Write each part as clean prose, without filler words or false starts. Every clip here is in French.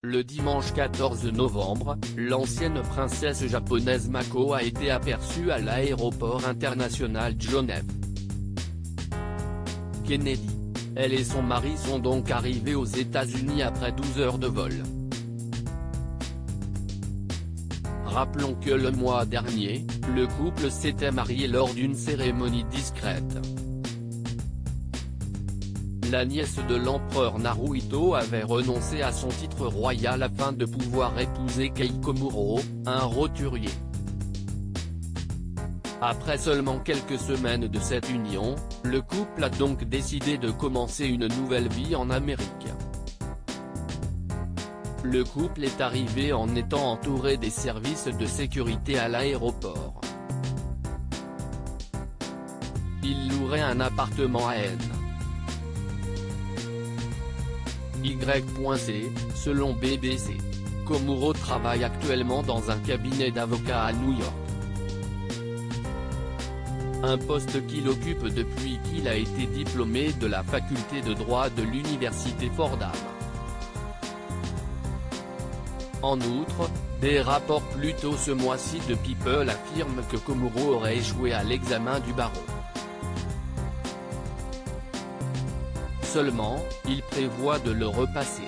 Le dimanche 14 novembre, l'ancienne princesse japonaise Mako a été aperçue à l'aéroport international John F. Kennedy. Elle et son mari sont donc arrivés aux États-Unis après 12 heures de vol. Rappelons que le mois dernier, le couple s'était marié lors d'une cérémonie discrète. La nièce de l'empereur Naruhito avait renoncé à son titre royal afin de pouvoir épouser Kei Komuro, un roturier. Après seulement quelques semaines de cette union, le couple a donc décidé de commencer une nouvelle vie en Amérique. Le couple est arrivé en étant entouré des services de sécurité à l'aéroport. Il louerait un appartement à N. Y.C, selon BBC. Komuro travaille actuellement dans un cabinet d'avocats à New York. Un poste qu'il occupe depuis qu'il a été diplômé de la faculté de droit de l'université Fordham. En outre, des rapports plus tôt ce mois-ci de People affirment que Komuro aurait échoué à l'examen du barreau. Seulement, il prévoit de le repasser.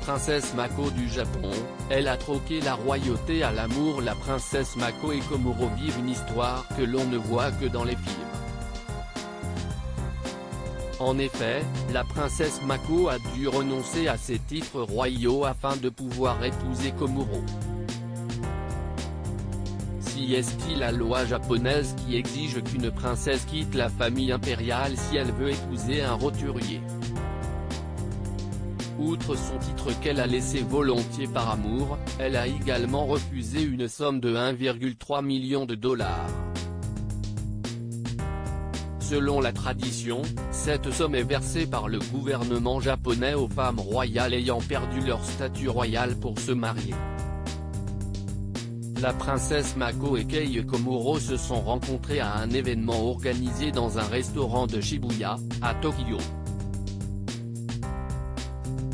Princesse Mako du Japon, elle a troqué la royauté à l'amour. La princesse Mako et Komuro vivent une histoire que l'on ne voit que dans les films. En effet, la princesse Mako a dû renoncer à ses titres royaux afin de pouvoir épouser Komuro. Si est-il la loi japonaise qui exige qu'une princesse quitte la famille impériale si elle veut épouser un roturier. Outre son titre qu'elle a laissé volontiers par amour, elle a également refusé une somme de 1,3 million de dollars. Selon la tradition, cette somme est versée par le gouvernement japonais aux femmes royales ayant perdu leur statut royal pour se marier. La princesse Mako et Kei Komuro se sont rencontrés à un événement organisé dans un restaurant de Shibuya, à Tokyo.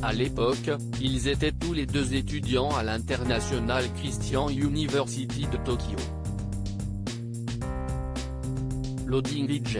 À l'époque, ils étaient tous les deux étudiants à l'International Christian University de Tokyo. Loading VJ.